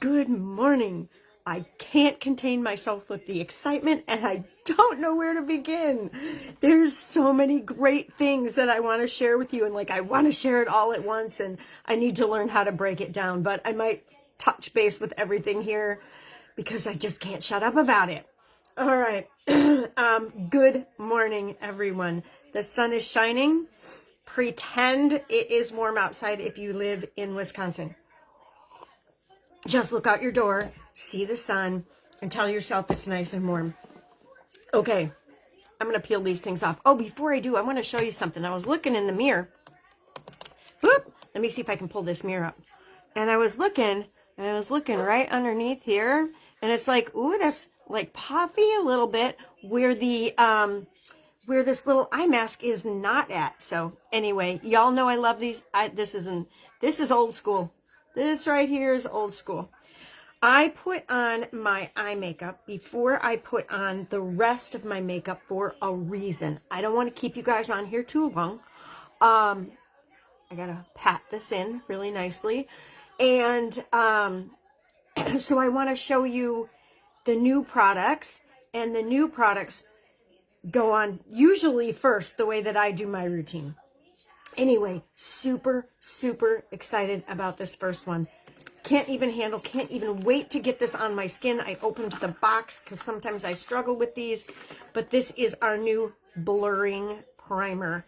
Good morning. I can't contain myself with the excitement and I don't know where to begin. There's so many great things that I want to share with you, and I want to share it all at once, and I need to learn how to break it down, but I might touch base with everything here because I just can't shut up about it. All right. Good morning, everyone. The sun is shining. Pretend it is warm outside if you live in Wisconsin. Just look out your door, see the sun, and tell yourself it's nice and warm. Okay, I'm going to peel these things off. Oh, before I do, I want to show you something. I was looking in the mirror. Whoop! Let me see if I can pull this mirror up. And I was looking right underneath here, and it's like, ooh, that's like puffy a little bit where the where this little eye mask is not at. So anyway, y'all know I love these. This is old school. This right here is old school. I put on my eye makeup before I put on the rest of my makeup for a reason. I don't want to keep you guys on here too long. I gotta pat this in really nicely. And so I want to show you the new products, and the new products go on usually first the way that I do my routine. Anyway, super, super excited about this first one. Can't even wait to get this on my skin. I opened the box because sometimes I struggle with these, but this is our new blurring primer.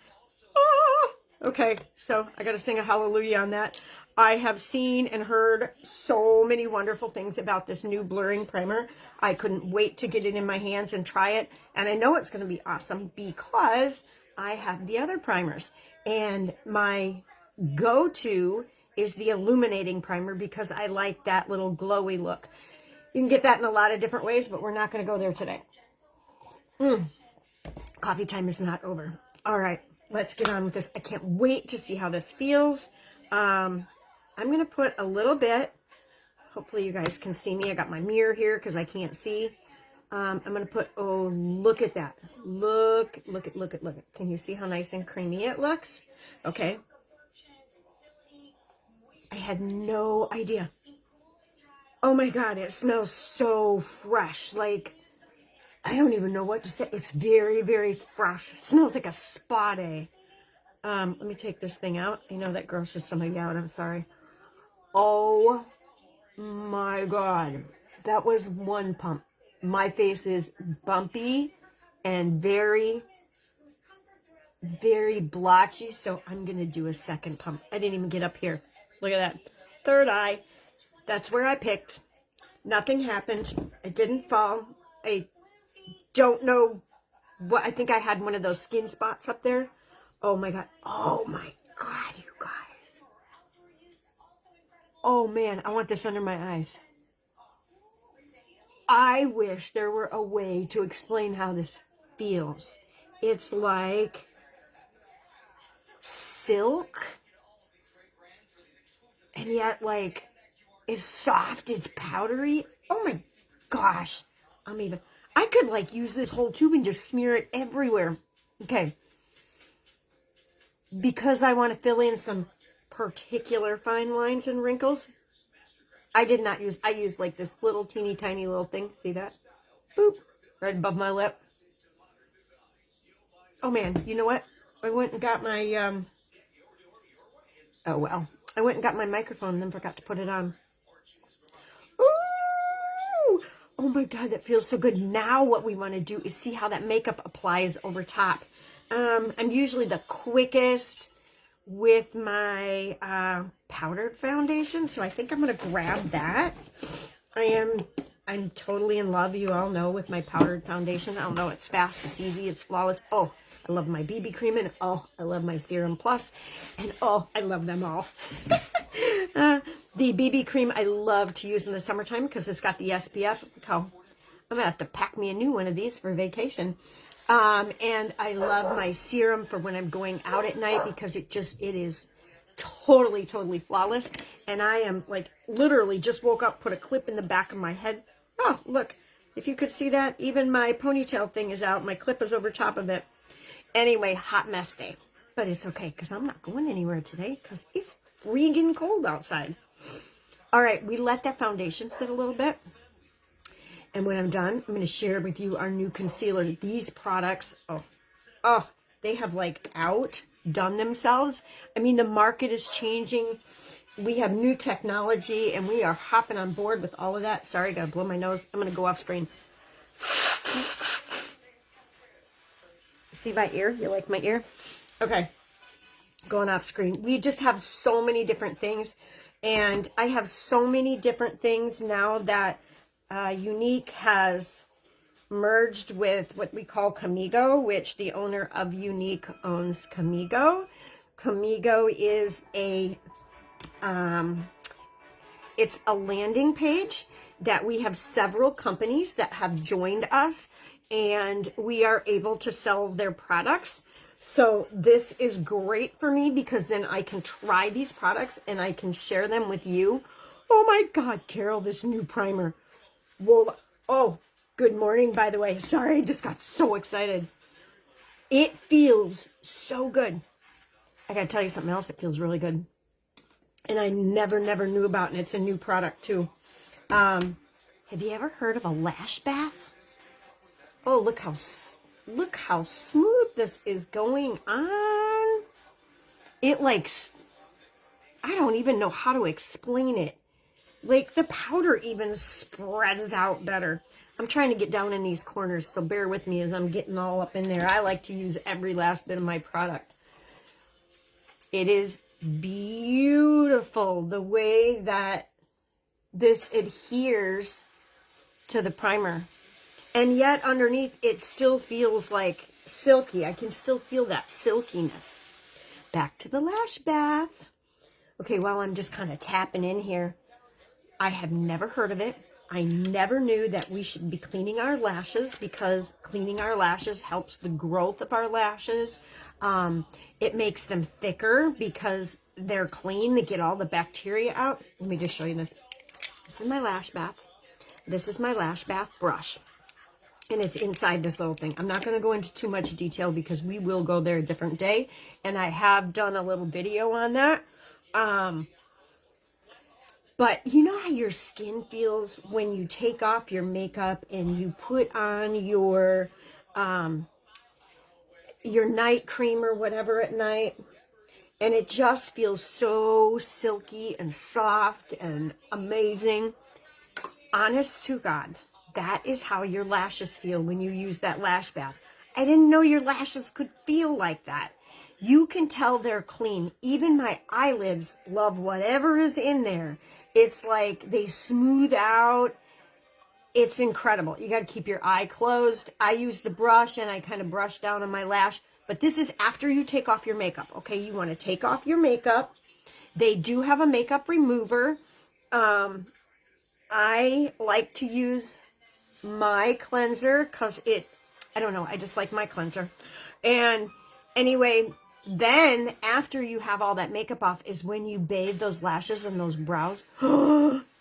Okay, so I got to sing a hallelujah on that. I have seen and heard so many wonderful things about this new blurring primer. I couldn't wait to get it in my hands and try it. And I know it's going to be awesome because I have the other primers. And my go-to is the illuminating primer because I like that little glowy look. You can get that in a lot of different ways, but we're not going to go there today. Coffee time is not over. All right, let's get on with this. I can't wait to see how this feels. I'm going to put a little bit. Hopefully you guys can see me. I got my mirror here because I can't see. I'm going to put, oh, look at that. Look at. Can you see how nice and creamy it looks? Okay. I had no idea. Oh my God, it smells so fresh. Like, I don't even know what to say. It's very, very fresh. It smells like a spa day. Let me take this thing out. I know that grosses somebody out. I'm sorry. Oh my God. That was one pump. My face is bumpy and very, very blotchy. So I'm going to do a second pump. I didn't even get up here. Look at that. Third eye. That's where I picked. Nothing happened. I didn't fall. I don't know what. I think I had one of those skin spots up there. Oh my God. Oh my God, you guys. Oh man, I want this under my eyes. I wish there were a way to explain how this feels. It's like silk, and yet like it's soft, it's powdery. Oh my gosh. I could like use this whole tube and just smear it everywhere. Okay. Because I want to fill in some particular fine lines and wrinkles, I used like this little teeny tiny little thing. See that? Boop. Right above my lip. Oh man, you know what? I went and got my, oh well. I went and got my microphone and then forgot to put it on. Ooh! Oh my God, that feels so good. Now what we want to do is see how that makeup applies over top. I'm usually the quickest with my powdered foundation, so I think I'm going to grab that. I'm totally in love, you all know, with my powdered foundation. I don't know, it's fast, it's easy, it's flawless. Oh, I love my BB cream, and oh, I love my Serum Plus, and oh, I love them all. The BB cream I love to use in the summertime because it's got the SPF. I'm going to have to pack me a new one of these for vacation. And I love my serum for when I'm going out at night because it is totally, totally flawless. And I am like literally just woke up, put a clip in the back of my head. Oh, look, if you could see that, even my ponytail thing is out. My clip is over top of it. Anyway, hot mess day. But it's okay because I'm not going anywhere today because it's freaking cold outside. All right, we let that foundation sit a little bit. And when I'm done, I'm going to share with you our new concealer. These products, oh, they have like outdone themselves. I mean, the market is changing. We have new technology and we are hopping on board with all of that. Sorry, I got to blow my nose. I'm going to go off screen. See my ear? You like my ear? Okay. Going off screen. We just have so many different things. And I have so many different things now that Younique has merged with what we call Camigo, which the owner of Younique owns Camigo. Camigo is it's a landing page that we have several companies that have joined us, and we are able to sell their products. So this is great for me because then I can try these products and I can share them with you. Oh my God, Carol, this new primer. Whoa. Oh, good morning, by the way. Sorry, I just got so excited. It feels so good. I gotta tell you something else that feels really good. And I never knew about, and it's a new product too. Have you ever heard of a lash bath? Oh, look how smooth this is going on. It like, I don't even know how to explain it. Like the powder even spreads out better. I'm trying to get down in these corners, so bear with me as I'm getting all up in there. I like to use every last bit of my product. It is beautiful the way that this adheres to the primer. And yet underneath it still feels like silky. I can still feel that silkiness. Back to the lash bath. Okay, while I'm just kind of tapping in here, I have never heard of it. I never knew that we should be cleaning our lashes because cleaning our lashes helps the growth of our lashes. It makes them thicker because they're clean. They get all the bacteria out. Let me just show you this. This is my lash bath. This is my lash bath brush. And it's inside this little thing. I'm not going to go into too much detail because we will go there a different day. And I have done a little video on that. But you know how your skin feels when you take off your makeup and you put on your night cream or whatever at night, and it just feels so silky and soft and amazing. Honest to God, that is how your lashes feel when you use that lash bath. I didn't know your lashes could feel like that. You can tell they're clean. Even my eyelids love whatever is in there. It's like they smooth out. It's incredible. You got to keep your eye closed. I use the brush and I kind of brush down on my lash. But this is after you take off your makeup. Okay, you want to take off your makeup. They do have a makeup remover. I like to use my cleanser because I don't know, I just like my cleanser. And anyway, then after you have all that makeup off is when you bathe those lashes and those brows.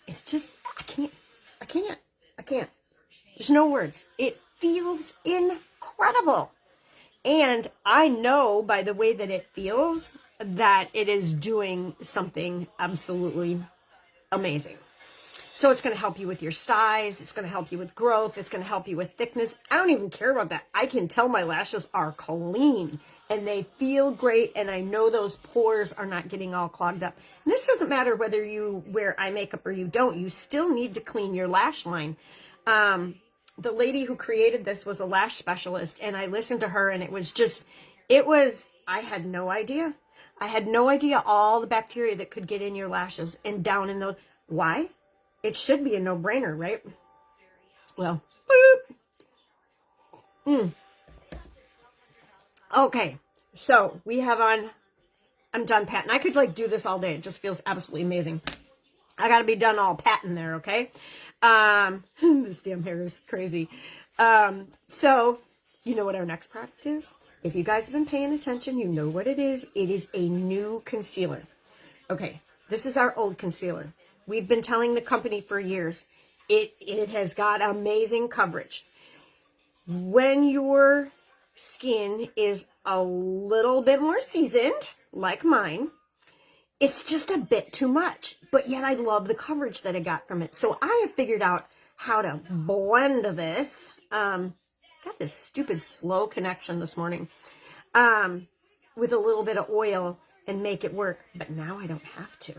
It's just, I can't. There's no words. It feels incredible. And I know by the way that it feels that it is doing something absolutely amazing. So it's going to help you with your size. It's going to help you with growth. It's going to help you with thickness. I don't even care about that. I can tell my lashes are clean and they feel great. And I know those pores are not getting all clogged up. And this doesn't matter whether you wear eye makeup or you don't. You still need to clean your lash line. The lady who created this was a lash specialist, and I listened to her, and I had no idea. I had no idea all the bacteria that could get in your lashes and down in those. Why? It should be a no-brainer, right? Well, boop. Okay, so we have on, I'm done patting. I could like do this all day. It just feels absolutely amazing. I got to be done all patting there, okay? This damn hair is crazy. So you know what our next product is? If you guys have been paying attention, you know what it is. It is a new concealer. Okay, this is our old concealer. We've been telling the company for years. It has got amazing coverage. When your skin is a little bit more seasoned, like mine, it's just a bit too much, but yet I love the coverage that I got from it. So I have figured out how to blend this. Got this stupid slow connection this morning, with a little bit of oil and make it work. But now I don't have to.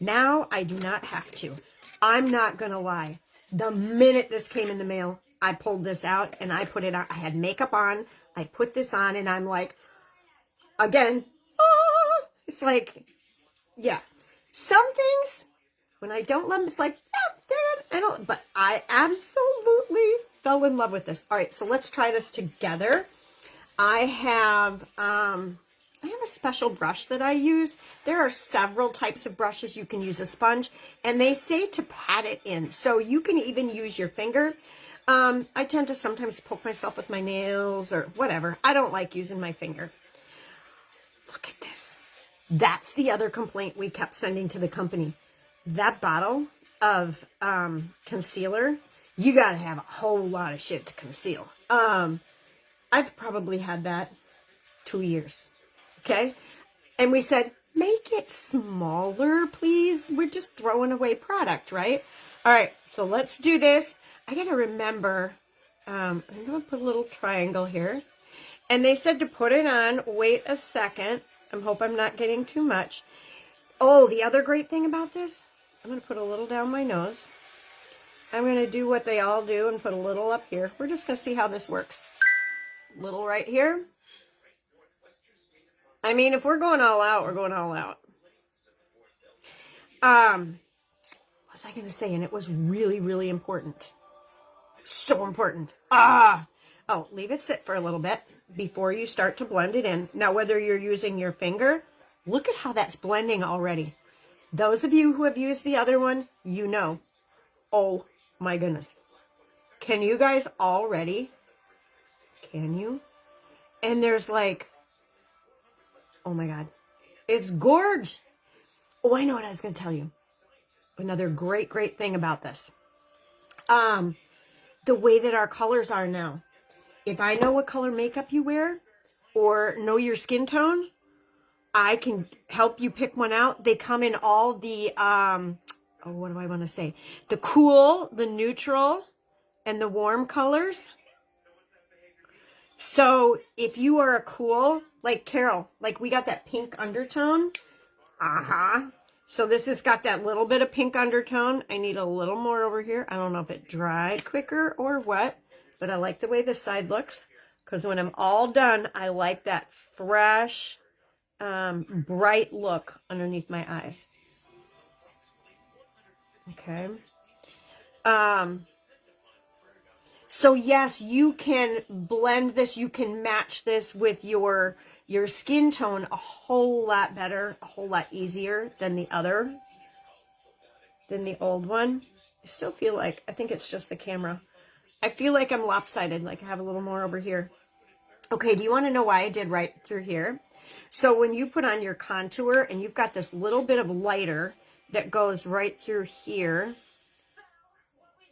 Now I do not have to. I'm not going to lie. The minute this came in the mail, I pulled this out and I put it on. I had makeup on. I put this on and I'm like, again, oh, it's like, yeah. Some things, when I don't love them, it's like, I don't, but I absolutely fell in love with this. All right, so let's try this together. I have a special brush that I use. There are several types of brushes. You can use a sponge, and they say to pat it in. So you can even use your finger. I tend to sometimes poke myself with my nails or whatever. I don't like using my finger. Look at this. That's the other complaint we kept sending to the company. That bottle of concealer, you got to have a whole lot of shit to conceal. I've probably had that 2 years. Okay. And we said, make it smaller, please. We're just throwing away product, right? All right. So let's do this. I got to remember, I'm going to put a little triangle here. And they said to put it on, wait a second. I hope I'm not getting too much. Oh, the other great thing about this, I'm going to put a little down my nose. I'm going to do what they all do and put a little up here. We're just going to see how this works. Little right here. I mean, if we're going all out, we're going all out. What was I going to say? And it was really, really important. So important. Oh, leave it sit for a little bit before you start to blend it in. Now, whether you're using your finger, look at how that's blending already. Those of you who have used the other one, you know. Oh my goodness. Can you guys already? Can you? And there's like, oh my God, it's gorge. Oh, I know what I was going to tell you. Another great, great thing about this. The way that our colors are now. If I know what color makeup you wear or know your skin tone, I can help you pick one out. They come in all the, what do I want to say? The cool, the neutral, and the warm colors. So if you are a cool, like Carol, like we got that pink undertone. So this has got that little bit of pink undertone. I need a little more over here. I don't know if it dried quicker or what, but I like the way this side looks because when I'm all done, I like that fresh, bright look underneath my eyes. Okay. So yes, you can blend this. You can match this with your skin tone a whole lot better, a whole lot easier than the old one. I still feel like, I think it's just the camera. I feel like I'm lopsided, like I have a little more over here. Okay, do you want to know why I did right through here? So when you put on your contour and you've got this little bit of lighter that goes right through here.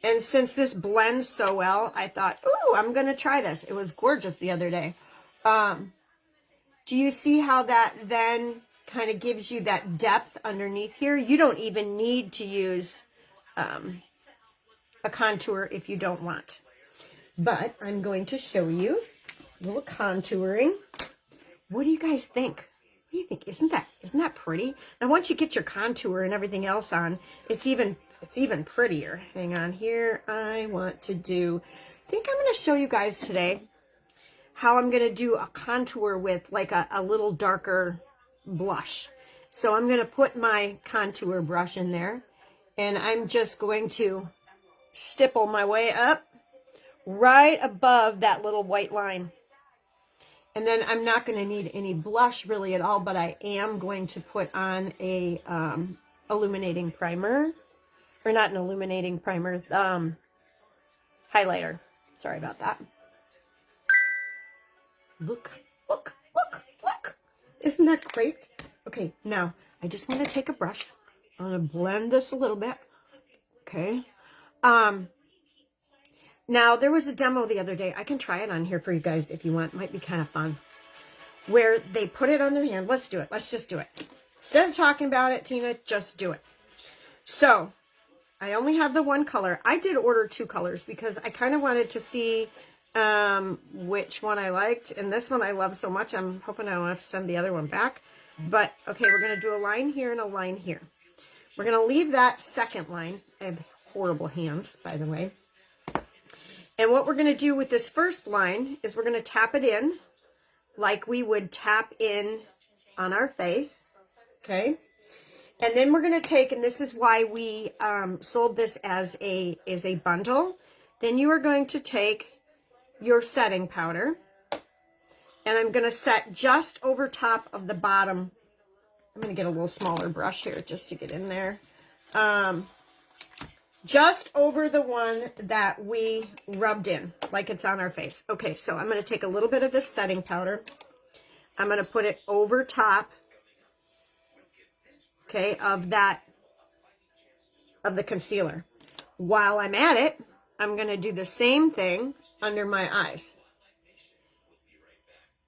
And since this blends so well, I thought, ooh, I'm going to try this. It was gorgeous the other day. Do you see how that then kind of gives you that depth underneath here? You don't even need to use a contour if you don't want. But I'm going to show you a little contouring. What do you guys think? What do you think? Isn't that pretty? Now once you get your contour and everything else on, it's even prettier. Hang on here. I want to do, I think I'm going to show you guys today how I'm going to do a contour with like a little darker blush. So I'm going to put my contour brush in there and I'm just going to stipple my way up right above that little white line. And then I'm not going to need any blush really at all, but I am going to put on a illuminating primer. Or not an illuminating primer, highlighter. Sorry about that. Look. Isn't that great? Okay, now I just want to take a brush. I'm going to blend this a little bit. Okay. Now, there was a demo the other day. I can try it on here for you guys if you want. It might be kind of fun. Where they put it on their hand. Let's do it. Let's just do it. Instead of talking about it, Tina, just do it. So I only have the one color. I did order 2 colors because I kind of wanted to see which one I liked. And this one I love so much, I'm hoping I don't have to send the other one back. But, okay, we're going to do a line here and a line here. We're going to leave that second line. I have horrible hands, by the way. And what we're going to do with this first line is we're going to tap it in like we would tap in on our face. Okay? And then we're going to take, and this is why we sold this as a bundle. Then you are going to take your setting powder. And I'm going to set just over top of the bottom. I'm going to get a little smaller brush here just to get in there. Just over the one that we rubbed in, like it's on our face. Okay, so I'm going to take a little bit of this setting powder. I'm going to put it over top, okay, of the concealer. While I'm at it, I'm going to do the same thing under my eyes.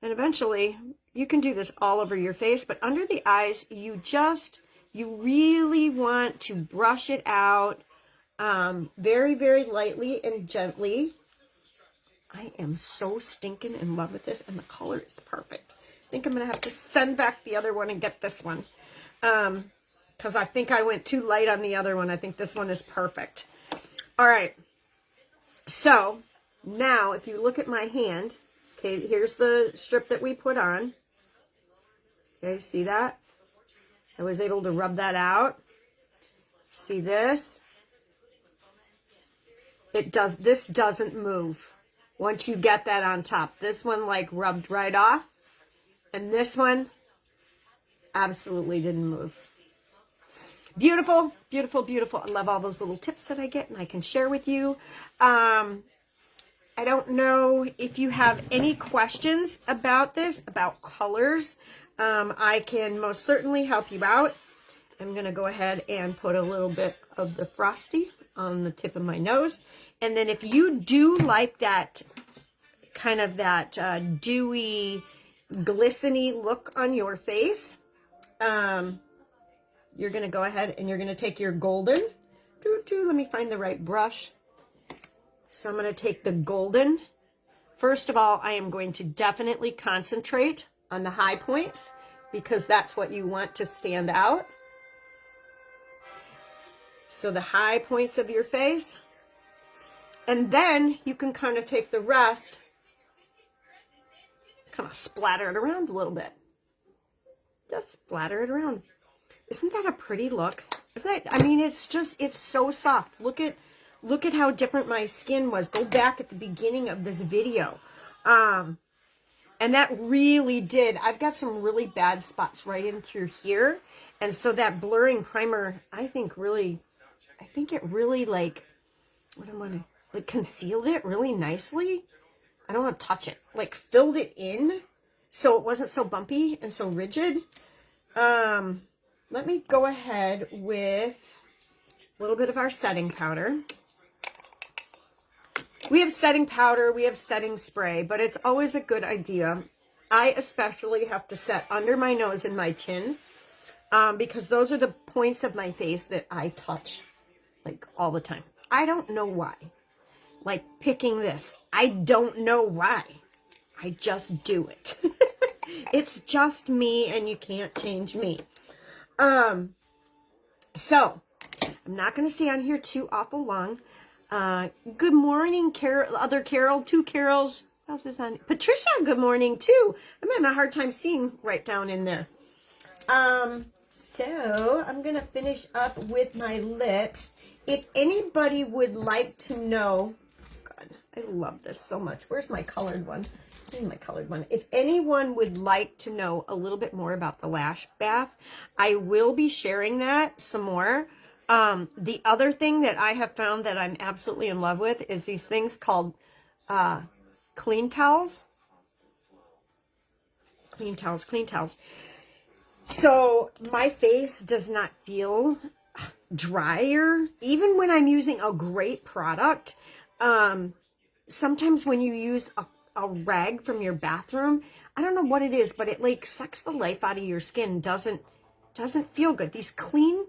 And eventually, you can do this all over your face, but under the eyes, you really want to brush it out very, very lightly and gently. I am so stinking in love with this, and the color is perfect. I think I'm going to have to send back the other one and get this one, because I think I went too light on the other one. I think this one is perfect. All right. So, now, if you look at my hand, okay, here's the strip that we put on. Okay, see that? I was able to rub that out. See this? This doesn't move once you get that on top. This one like rubbed right off. And this one absolutely didn't move. Beautiful, beautiful, beautiful. I love all those little tips that I get and I can share with you. I don't know if you have any questions about this, about colors. I can most certainly help you out. I'm going to go ahead and put a little bit of the Frosty on the tip of my nose. And then if you do like that kind of that dewy, glistening look on your face, you're going to go ahead and you're going to take your golden. Let me find the right brush. So I'm going to take the golden. First of all, I am going to definitely concentrate on the high points because that's what you want to stand out. So the high points of your face. And then you can kind of take the rest, kind of splatter it around a little bit. Just splatter it around. Isn't that a pretty look? I mean, it's so soft. Look at how different my skin was. Go back at the beginning of this video. And that really did. I've got some really bad spots right in through here. And so that blurring primer, I think it really like, concealed it really nicely. I don't want to touch it. Like filled it in so it wasn't so bumpy and so rigid. Let me go ahead with a little bit of our setting powder. We have setting powder, we have setting spray, but it's always a good idea. I especially have to set under my nose and my chin because those are the points of my face that I touch like all the time. I don't know why. Like picking this. I don't know why. I just do it. It's just me and you can't change me. So, I'm not going to stay on here too awful long. Good morning, Carol, other Carol, 2 Carols. What else is on? Patricia, good morning, too. I'm having a hard time seeing right down in there. So, I'm going to finish up with my lips. If anybody would like to know, God, I love this so much. Where's my colored one? My colored one. If anyone would like to know a little bit more about the lash bath, I will be sharing that some more. The other thing that I have found that I'm absolutely in love with is these things called clean towels. Clean towels, clean towels. So my face does not feel drier, even when I'm using a great product. Sometimes when you use a rag from your bathroom, I don't know what it is, but it like sucks the life out of your skin, doesn't doesn't feel good. These clean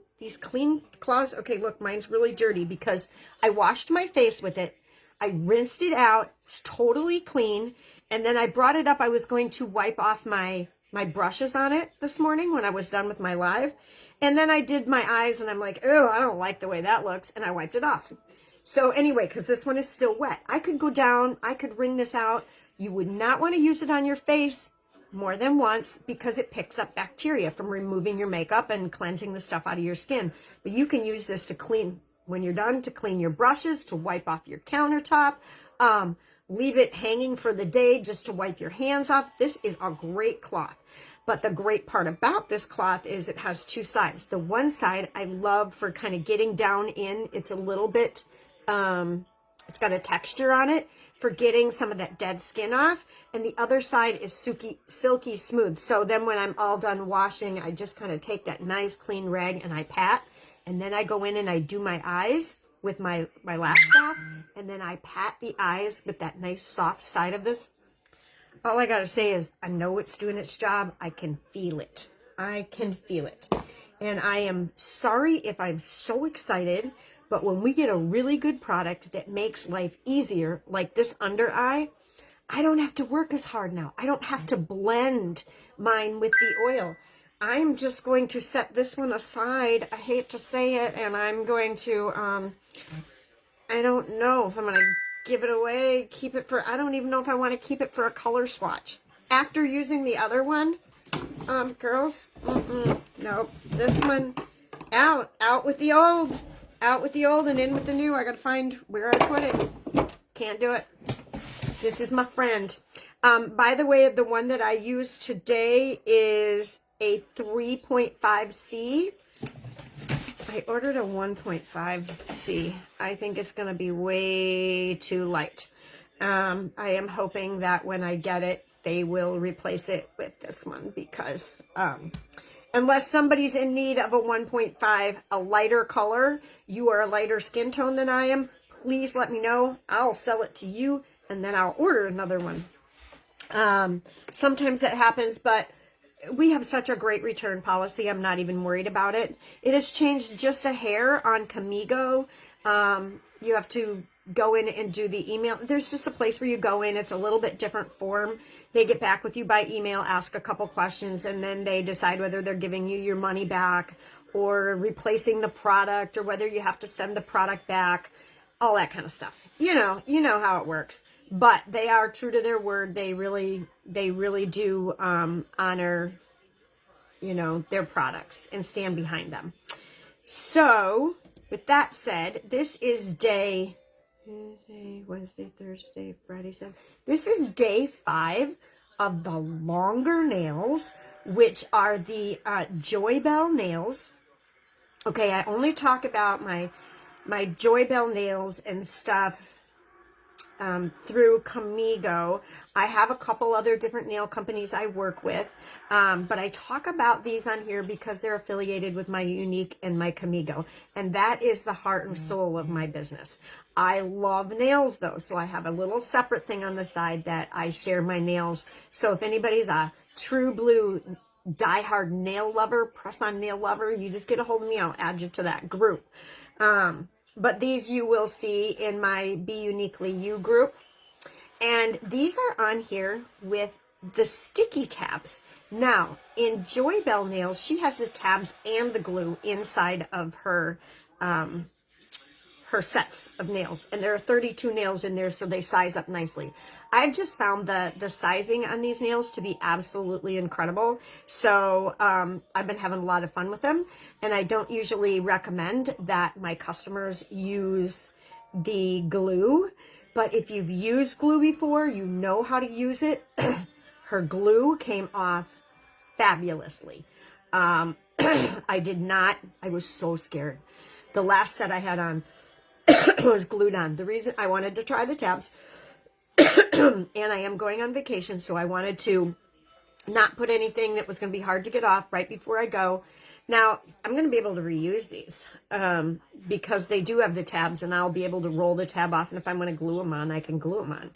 claws. Okay, look, mine's really dirty because I washed my face with it. I rinsed it out. It's totally clean. And then I brought it up. I was going to wipe off my brushes on it this morning when I was done with my live. And then I did my eyes and I'm like, oh, I don't like the way that looks. And I wiped it off. So anyway, because this one is still wet, I could go down, I could wring this out. You would not want to use it on your face more than once because it picks up bacteria from removing your makeup and cleansing the stuff out of your skin. But you can use this to clean, when you're done, to clean your brushes, to wipe off your countertop, leave it hanging for the day just to wipe your hands off. This is a great cloth. But the great part about this cloth is it has two sides. The one side I love for kind of getting down in. It's a little bit, it's got a texture on it for getting some of that dead skin off. And the other side is silky smooth. So then when I'm all done washing, I just kind of take that nice clean rag and I pat. And then I go in and I do my eyes with my lash cloth. And then I pat the eyes with that nice soft side of this. All I got to say is I know it's doing its job. I can feel it. I can feel it. And I am sorry if I'm so excited, but when we get a really good product that makes life easier, like this under eye, I don't have to work as hard now. I don't have to blend mine with the oil. I'm just going to set this one aside. I hate to say it, and I'm going to, I don't know if I'm going to give it away, keep it for, I don't even know if I want to keep it for a color swatch. After using the other one, girls, nope, this one, out with the old. Out with the old and in with the new. I got to find where I put it. Can't do it. This is my friend. By the way, the one that I used today is a 3.5C. I ordered a 1.5C. I think it's going to be way too light. I am hoping that when I get it, they will replace it with this one because unless somebody's in need of a 1.5, a lighter color, you are a lighter skin tone than I am, please let me know. I'll sell it to you, and then I'll order another one. Sometimes that happens, but we have such a great return policy, I'm not even worried about it. It has changed just a hair on Camigo. You have to go in and do the email. There's just a place where you go in. It's a little bit different form. They get back with you by email, ask a couple questions, and then they decide whether they're giving you your money back or replacing the product or whether you have to send the product back, all that kind of stuff. You know how it works. But they are true to their word. They really do honor, their products and stand behind them. So, with that said, this is day Tuesday, Wednesday, Thursday, Friday, Saturday. This is day 5 of the longer nails, which are the Joybell nails. Okay, I only talk about my Joybell nails and stuff through Camigo. I have a couple other different nail companies I work with, but I talk about these on here because they're affiliated with my Younique and my Camigo, and that is the heart and soul of my business. I love nails though, so I have a little separate thing on the side that I share my nails. So if anybody's a true blue diehard nail lover, press-on nail lover, you just get a hold of me. I'll add you to that group. But these you will see in my Be Uniquely You group. And these are on here with the sticky tabs. Now, in Joybell Nails, she has the tabs and the glue inside of her sets of nails. And there are 32 nails in there, so they size up nicely. I've just found the sizing on these nails to be absolutely incredible. So I've been having a lot of fun with them. And I don't usually recommend that my customers use the glue. But if you've used glue before, you know how to use it. Her glue came off fabulously. I was so scared. The last set I had on was glued on. The reason I wanted to try the tabs, and I am going on vacation, so I wanted to not put anything that was going to be hard to get off right before I go. Now, I'm going to be able to reuse these because they do have the tabs, and I'll be able to roll the tab off, and if I want to glue them on, I can glue them on.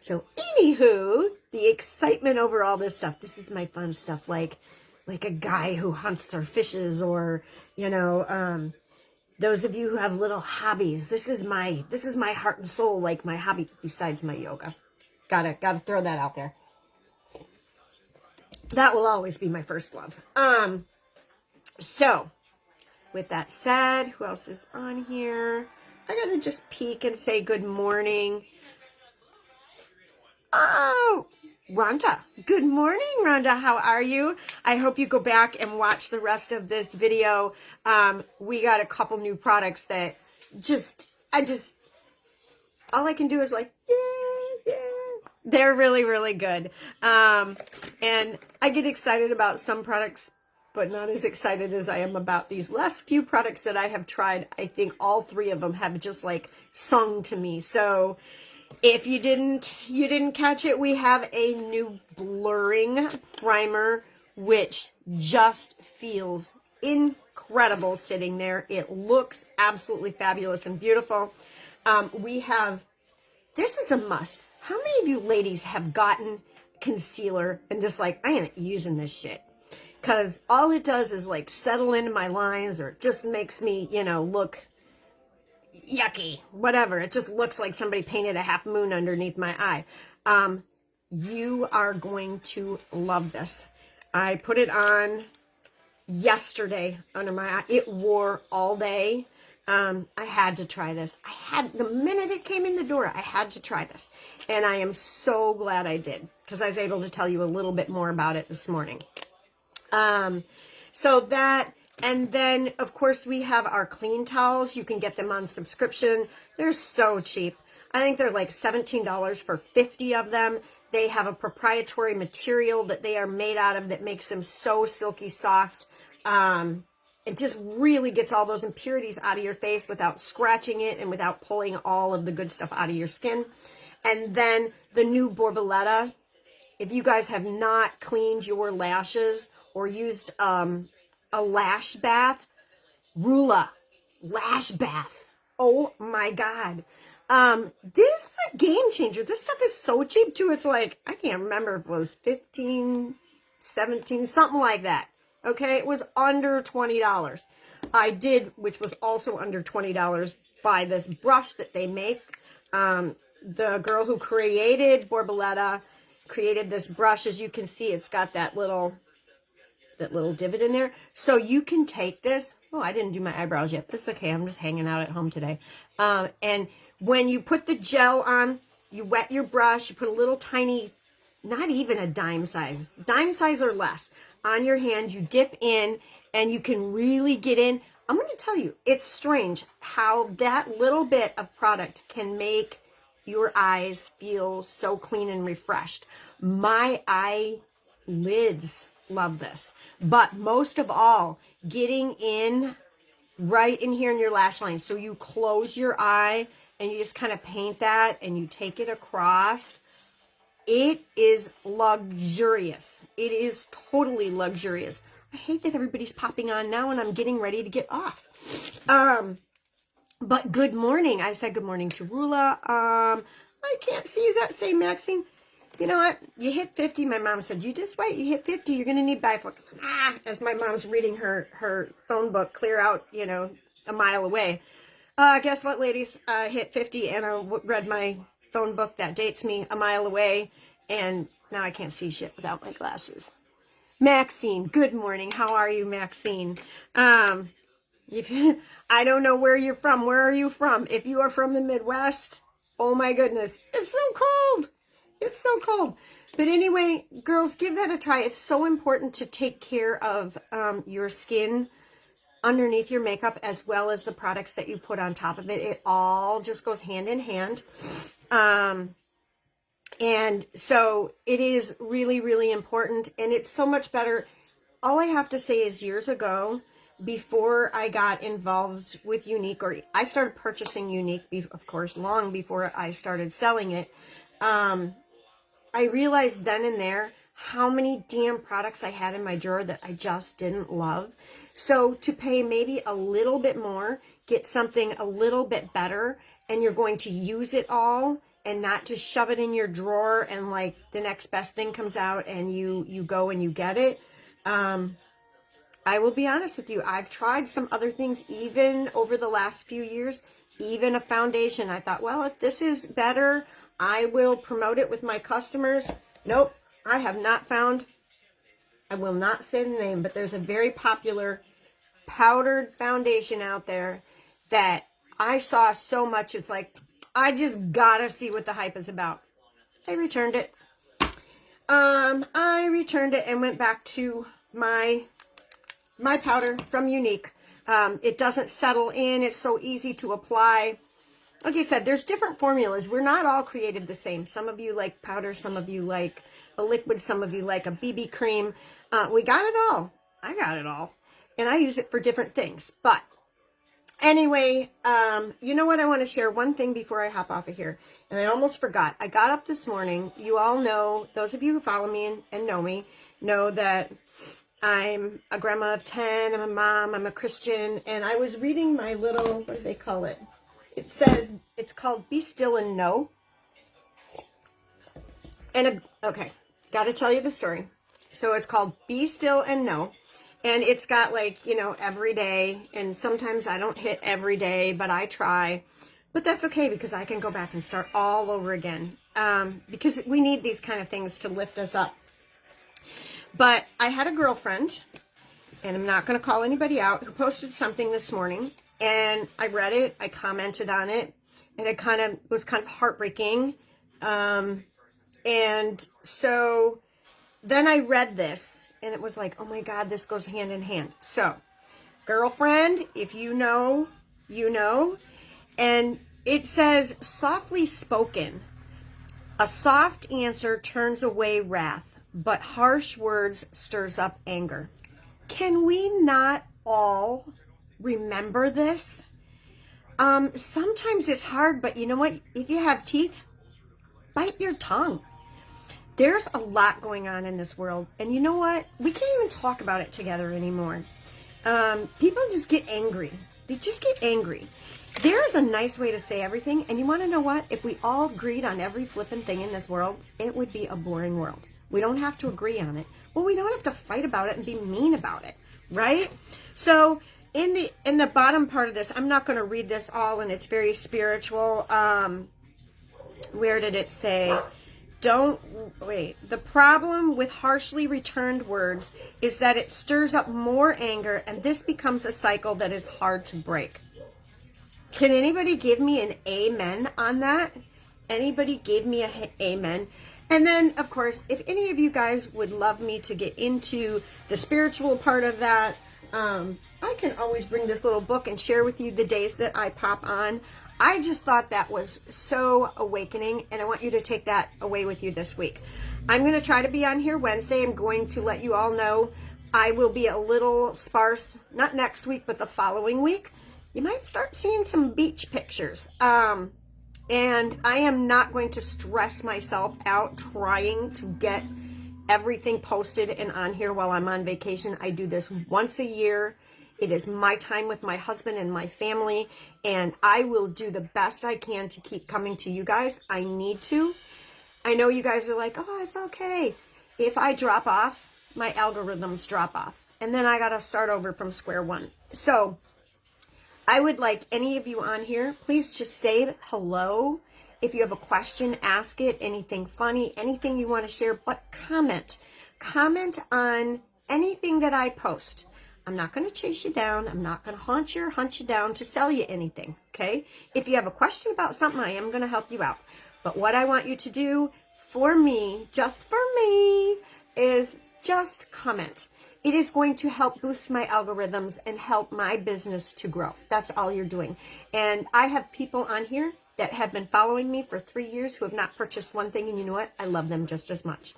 So, anywho, the excitement over all this stuff. This is my fun stuff, like like a guy who hunts their fishes, or, you know, those of you who have little hobbies. This is my heart and soul, like my hobby besides my yoga. Gotta throw that out there. That will always be my first love. So with that said, who else is on here? I gotta just peek and say good morning. Oh, Rhonda. Good morning, Rhonda. How are you? I hope you go back and watch the rest of this video. We got a couple new products that all I can do is like, yeah. They're really, really good. And I get excited about some products, but not as excited as I am about these last few products that I have tried. I think all three of them have just like sung to me. So if you didn't catch it, we have a new blurring primer, which just feels incredible sitting there. It looks absolutely fabulous and beautiful. This is a must. How many of you ladies have gotten concealer and just like, I ain't using this shit? Because all it does is like settle into my lines, or it just makes me, you know, look yucky, whatever. It just looks like somebody painted a half moon underneath my eye. You are going to love this. I put it on yesterday under my eye. It wore all day. I had to try this. The minute it came in the door, I had to try this. And I am so glad I did, because I was able to tell you a little bit more about it this morning. So that, and then of course we have our clean towels. You can get them on subscription. They're so cheap. I think they're like $17 for 50 of them. They have a proprietary material that they are made out of that makes them so silky soft. It just really gets all those impurities out of your face without scratching it and without pulling all of the good stuff out of your skin. And then the new Borboleta. If you guys have not cleaned your lashes or used a lash bath, Rula lash bath. Oh my God. This is a game changer. This stuff is so cheap too. It's like, I can't remember if it was 15, 17, something like that. Okay, it was under $20. I did, which was also under $20, buy this brush that they make. The girl who created Borboleta created this brush. As you can see, it's got that little divot in there. So you can take this. Oh, I didn't do my eyebrows yet, but it's okay. I'm just hanging out at home today. And when you put the gel on, you wet your brush, you put a little tiny, not even a dime size or less, on your hand. You dip in and you can really get in. I'm going to tell you, it's strange how that little bit of product can make your eyes feel so clean and refreshed. My eyelids love this. But most of all, getting in right in here in your lash line. So you close your eye and you just kind of paint that and you take it across. It is luxurious. It is totally luxurious. I hate that everybody's popping on now and I'm getting ready to get off. But good morning. I said good morning to Rula. I can't see. Is that say Maxine? You know what? You hit 50. My mom said, you just wait. You hit 50. You're going to need bifocals. As my mom's reading her phone book clear out, you know, a mile away. Guess what, ladies? I hit 50 and I read my phone book that dates me a mile away. And now I can't see shit without my glasses. Maxine, good morning. How are you, Maxine? I don't know where you're from. Where are you from? If you are from the Midwest, oh my goodness, it's so cold. It's so cold. But anyway, girls, give that a try. It's so important to take care of your skin underneath your makeup, as well as the products that you put on top of it. It all just goes hand in hand. And so it is really, really important. And it's so much better. All I have to say is years ago, before I got involved with Younique, or I started purchasing Younique, of course, long before I started selling it, I realized then and there how many damn products I had in my drawer that I just didn't love. So to pay maybe a little bit more, get something a little bit better, and you're going to use it all and not just shove it in your drawer and like the next best thing comes out and you go and you get it. I will be honest with you. I've tried some other things even over the last few years, even a foundation. I thought, well, if this is better, I will promote it with my customers. Nope, I have not found, I will not say the name, but there's a very popular powdered foundation out there that I saw so much. It's like, I just gotta see what the hype is about. I returned it. I returned it and went back to my powder from Younique. It doesn't settle in. It's so easy to apply. Like I said, there's different formulas. We're not all created the same. Some of you like powder. Some of you like a liquid. Some of you like a BB cream. We got it all. I got it all. And I use it for different things. But anyway, you know what? I want to share one thing before I hop off of here. And I almost forgot. I got up this morning. You all know, those of you who follow me and know me, know that I'm a grandma of 10. I'm a mom. I'm a Christian. And I was reading my little, what do they call it? It says, it's called Be Still and Know. And, okay, got to tell you the story. So it's called Be Still and Know. And it's got like, you know, every day. And sometimes I don't hit every day, but I try. But that's okay because I can go back and start all over again. Because we need these kind of things to lift us up. But I had a girlfriend, and I'm not going to call anybody out, who posted something this morning. And I read it. I commented on it. And it was kind of heartbreaking. And so then I read this. And it was like, oh my God, this goes hand in hand. So, girlfriend, if you know, you know. And it says, softly spoken, a soft answer turns away wrath, but harsh words stirs up anger. Can we not all remember this? Sometimes it's hard, but you know what? If you have teeth, bite your tongue. There's a lot going on in this world. And you know what? We can't even talk about it together anymore. People just get angry. They just get angry. There's a nice way to say everything. And you want to know what? If we all agreed on every flippin' thing in this world, it would be a boring world. We don't have to agree on it. Well, we don't have to fight about it and be mean about it. Right? So in the bottom part of this, I'm not going to read this all, and it's very spiritual. Where did it say? The problem with harshly returned words is that it stirs up more anger, and this becomes a cycle that is hard to break. Can anybody give me an amen on that? Anybody give me a amen? And then, of course, if any of you guys would love me to get into the spiritual part of that, I can always bring this little book and share with you the days that I pop on. I just thought that was so awakening, and I want you to take that away with you this week. I'm going to try to be on here Wednesday. I'm going to let you all know I will be a little sparse, not next week, but the following week. You might start seeing some beach pictures. And I am not going to stress myself out trying to get everything posted and on here while I'm on vacation. I do this once a year. It is my time with my husband and my family, and I will do the best I can to keep coming to you guys. I need to. I know you guys are like, oh, it's okay. If I drop off, my algorithms drop off, and then I got to start over from square one. So I would like any of you on here, please just say hello. If you have a question, ask it. Anything funny, anything you want to share, but comment. Comment on anything that I post. I'm not going to chase you down. I'm not going to hunt you down to sell you anything, okay? If you have a question about something, I am going to help you out. But what I want you to do for me, just for me, is just comment. It is going to help boost my algorithms and help my business to grow. That's all you're doing. And I have people on here that have been following me for 3 years who have not purchased one thing, and you know what? I love them just as much.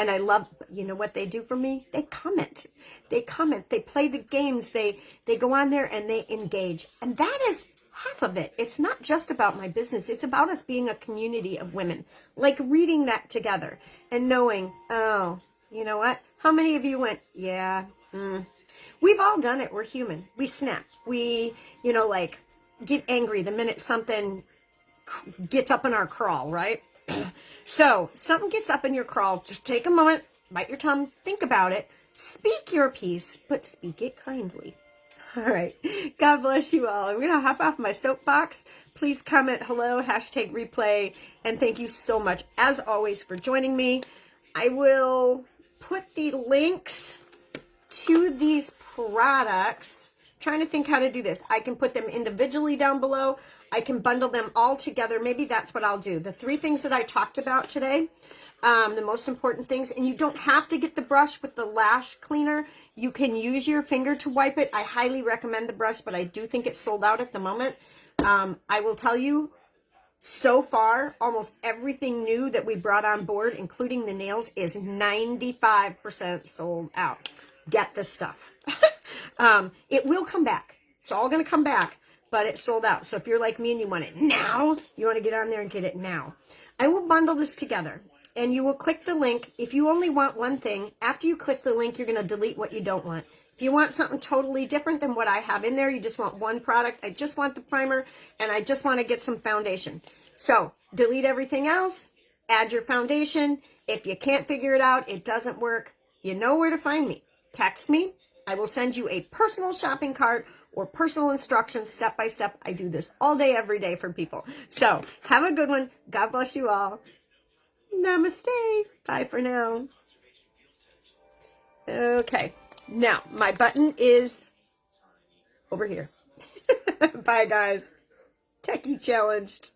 And I love, you know what they do for me? They comment. They comment. They play the games. They go on there and they engage. And that is half of it. It's not just about my business. It's about us being a community of women. Like reading that together and knowing, oh, you know what? How many of you went, yeah, We've all done it. We're human. We snap. We, like get angry the minute something gets up in our crawl, right? So something gets up in your crawl, just take a moment, bite your tongue, think about it, Speak your piece, but speak it kindly. All right. God bless you all. I'm going to hop off my soapbox. Please comment hello, hashtag replay, and thank you so much, as always, for joining me. I will put the links to these products. Trying to think how to do this. I can put them individually down below. I can bundle them all together. Maybe that's what I'll do. The 3 things that I talked about today, the most important things, and you don't have to get the brush with the lash cleaner. You can use your finger to wipe it. I highly recommend the brush, but I do think it's sold out at the moment. I will tell you, so far, almost everything new that we brought on board, including the nails, is 95% sold out. Get this stuff. It will come back. It's all going to come back, but it's sold out. So if you're like me and you want it now, you want to get on there and get it now. I will bundle this together, and you will click the link. If you only want one thing, after you click the link, you're going to delete what you don't want. If you want something totally different than what I have in there, you just want one product, I just want the primer, and I just want to get some foundation. So delete everything else, add your foundation. If you can't figure it out, it doesn't work, you know where to find me. Text me. I will send you a personal shopping cart or personal instructions step by step. I do this all day, every day for people. So have a good one. God bless you all. Namaste. Bye for now. Okay. Now, my button is over here. Bye, guys. Techie challenged.